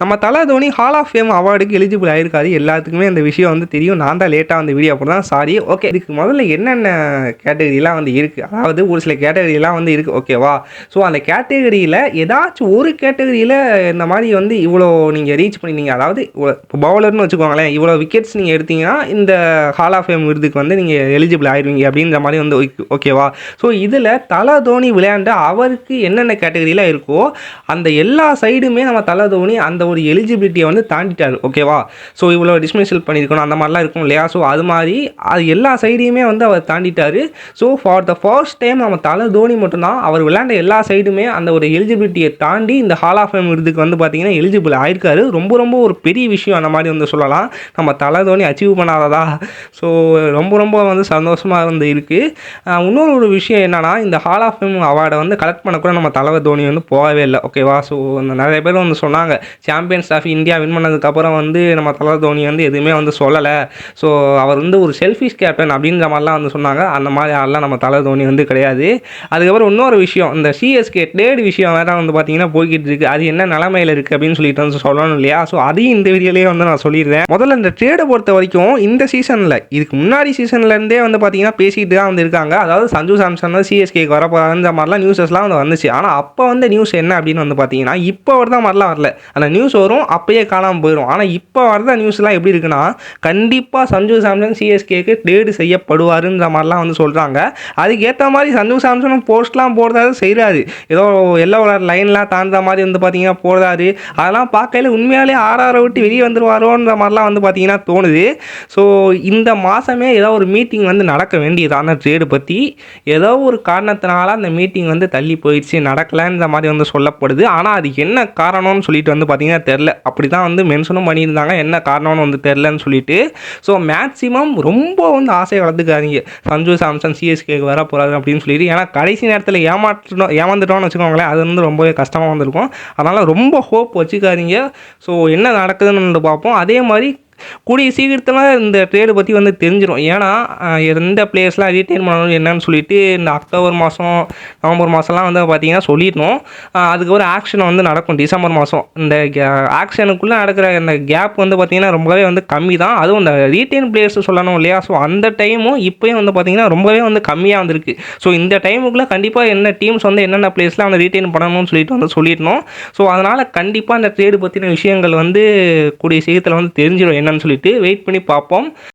நம்ம Thala Dhoni hall of fame அவார்டுக்கு eligible ஆயிருக்காரு. எல்லாத்துக்குமே அந்த விஷயம் வந்து தெரியும். நான் தான் லேட்டா வந்து வீடியோ போட்டேன். சாரி. ஓகே. இதுக்கு முதல்ல என்னென்ன கேட்டகரிலாம் வந்து இருக்கு. அதாவது ஒரு சில கேட்டகரிலாம் வந்து இருக்கு. ஓகேவா? ஸோ அந்த கேட்டகரியில ஏதாச்சும் ஒரு கேட்டகரியில இந்த மாரி வந்து இவ்வளோ நீங்க ரீச் பண்ணியிருந்தீங்க. அதாவது இப்போ பவுலர்ன்னு வச்சுக்கோங்களேன். இவ்வளோ விக்கெட்ஸ் நீங்க எடுத்தீங்கன்னா, இந்த ஹால் ஆஃப் ஃபேம் விருதுக்கு வந்து நீங்க எலிஜிபிள் ஆயிருவீங்க அப்படின்ற மாரி வந்து ஓகேவா? ஸோ இதில தல தோனி விளையாண்ட அவருக்கு என்னென்ன கேட்டகரிலாம் இருக்கோ, அந்த எல்லா சைடுமே நம்ம தல தோனி அந்த ஒரு எலிஜிபிலிட்டியை வந்து தாண்டிட்டார். ஓகேவா? ஸோ இவ்வளோ டிஸ்மிஸல் பண்ணியிருக்கணும் அந்த மாதிரிலாம் இருக்கும் இல்லையா? ஸோ அது மாதிரி அது எல்லா சைடையுமே வந்து அவர் தாண்டிட்டார். So for the first time நம்ம தல தோனி மட்டும்தான் அவர் விளையாண்ட எல்லா சைடுமே அந்த ஒரு எலிஜிபிலிட்டியை தாண்டி இந்த ஹால் ஆஃப் ஃபேம் விருதுக்கு வந்து பார்த்தீங்கன்னா எலிஜிபிள் ஆயிருக்காரு. ரொம்ப ரொம்ப ஒரு பெரிய விஷயம் அந்த மாதிரி வந்து சொல்லலாம். நம்ம தல தோனி அச்சீவ் பண்ணாததா? ஸோ ரொம்ப ரொம்ப வந்து சந்தோஷமாக வந்து இருக்குது. இன்னொரு ஒரு விஷயம் என்னன்னா, இந்த ஹால் ஆஃப் ஃபேம் அவார்டை வந்து கலெக்ட் பண்ண கூட நம்ம தல தோனி வந்து போகவே இல்லை. ஓகேவா? ஸோ நிறைய பேர் வந்து சொன்னாங்க, சாம்பியன்ஸ் ஆஃப் இந்தியா வின் பண்ணதுக்கப்புறம் வந்து நம்ம தல தோனி வந்து எதுவுமே வந்து சொல்லலை. ஸோ அவர் வந்து ஒரு செல்ஃபிஷ் கேப்டன் அப்படின்ற மாதிரிலாம் வந்து சொன்னாங்க. அந்த மாதிரி ஆள்லாம் நம்ம தல தோனி வந்து கிடையாது. அதுக்கப்புறம் இன்னொரு விஷயம், இந்த சிஎஸ்கே ட்ரேட் விஷயம் வேறு வந்து பார்த்தீங்கன்னா போய்கிட்டு இருக்குது. அது என்ன நிலமையில் இருக்குது அப்படின்னு சொல்லிட்டு வந்து சொல்லணும் இல்லையா? ஸோ அதையும் இந்த வீடியோலேயே வந்து நான் சொல்லிடுறேன். முதல்ல இந்த ட்ரேடை பொறுத்த வரைக்கும் இந்த சீசனில் இதுக்கு முன்னாடி சீசன்லேருந்தே வந்து பார்த்தீங்கன்னா பேசிக்கிட்டு தான் வந்து இருக்காங்க. அதாவது சஞ்சு சாம்சன் வந்து சிஎஸ்கேக்கு வரப்போகிற மாதிரிலாம் நியூஸஸ்லாம் வந்து வந்துச்சு. ஆனால் அப்போ வந்து நியூஸ் என்ன அப்படின்னு வந்து பார்த்தீங்கன்னா, இப்போ வரதான் மாதிரிலாம் வரல. அந்த நியூஸ் வரும், அப்பயே காணாமல் போயிடும். ஆனால் இப்போ வரத நியூஸ்லாம் எப்படி இருக்குன்னா, கண்டிப்பாக சஞ்சு சாம்சன் சிஎஸ்கேக்கு ட்ரேடு செய்யப்படுவாருன்ற மாதிரிலாம் வந்து சொல்கிறாங்க. அதுக்கேற்ற மாதிரி சஞ்சு சாம்சனும் போஸ்ட்லாம் போடுறாரு, செய்கிறாரு. ஏதோ எல்லோ கலர் லைன்லாம் தாண்டுற மாதிரி வந்து பார்த்தீங்கன்னா போடுறாரு. அதெல்லாம் பார்க்கையில் உண்மையாலே ஆர்ஆரை விட்டு வெளியே வந்துருவாரோன்ற மாதிரிலாம் வந்து பார்த்தீங்கன்னா தோணுது. ஸோ இந்த மாதமே ஏதோ ஒரு மீட்டிங் வந்து நடக்க வேண்டியதான ட்ரேடு பற்றி ஏதோ ஒரு காரணத்தினால அந்த மீட்டிங் வந்து தள்ளி போயிடுச்சு, நடக்கலைன்ற மாதிரி வந்து சொல்லப்படுது. ஆனால் அது என்ன காரணம்னு சொல்லிட்டு வந்து பார்த்தீங்கன்னா தெரில. அப்படி தான் வந்து மென்ஷனும் பண்ணியிருந்தாங்க, என்ன காரணம்னு வந்து தெரிலன்னு சொல்லிட்டு. ஸோ மேக்ஸிமம் ரொம்ப வந்து ஆசையை வளர்த்துக்காதீங்க, சஞ்சு சாம்சன் சிஎஸ்கேக்கு வர போகிறாரு அப்படின்னு சொல்லிட்டு. ஏன்னா கடைசி நேரத்தில் ஏமாந்துட்டோம்னு வச்சுக்கோங்களேன், அது வந்து ரொம்பவே கஷ்டமாக வந்திருக்கும். அதனால் ரொம்ப ஹோப் வச்சுக்காதீங்க. ஸோ என்ன நடக்குதுன்னு பார்ப்போம். அதே மாதிரி கூடிய சீக்கிரத்தில் இந்த ட்ரேடு பற்றி வந்து தெரிஞ்சிடும். ஏன்னா எந்த பிளேயர்ஸ்லாம் ரீட்டைன் பண்ணணும் என்னன்னு சொல்லிட்டு இந்த அக்டோபர் மாதம் நவம்பர் மாதம்லாம் வந்து பார்த்திங்கன்னா சொல்லிடணும். அதுக்கப்புறம் ஆக்ஷன் வந்து நடக்கும் டிசம்பர் மாதம். இந்த ஆக்ஷனுக்குள்ளே நடக்கிற இந்த கேப் வந்து பார்த்திங்கன்னா ரொம்பவே வந்து கம்மி தான். அதுவும் இந்த ரீட்டைன் பிளேயர்ஸ் சொல்லணும் இல்லையா? ஸோ அந்த டைமும் இப்போயும் வந்து பார்த்திங்கன்னா ரொம்பவே வந்து கம்மியாக வந்திருக்கு. ஸோ இந்த டைமுக்குள்ளே கண்டிப்பாக என்ன டீம்ஸ் வந்து என்னென்ன பிளேயர்ஸ்லாம் வந்து ரீட்டைன் பண்ணணும்னு சொல்லிட்டு வந்து சொல்லிடணும். ஸோ அதனால் கண்டிப்பாக இந்த ட்ரேடு பற்றின விஷயங்கள் வந்து கூடிய சீக்கிரத்தில் வந்து தெரிஞ்சிடும் என்னன்னு சொல்லிட்டு வெயிட் பண்ணி பார்ப்போம்.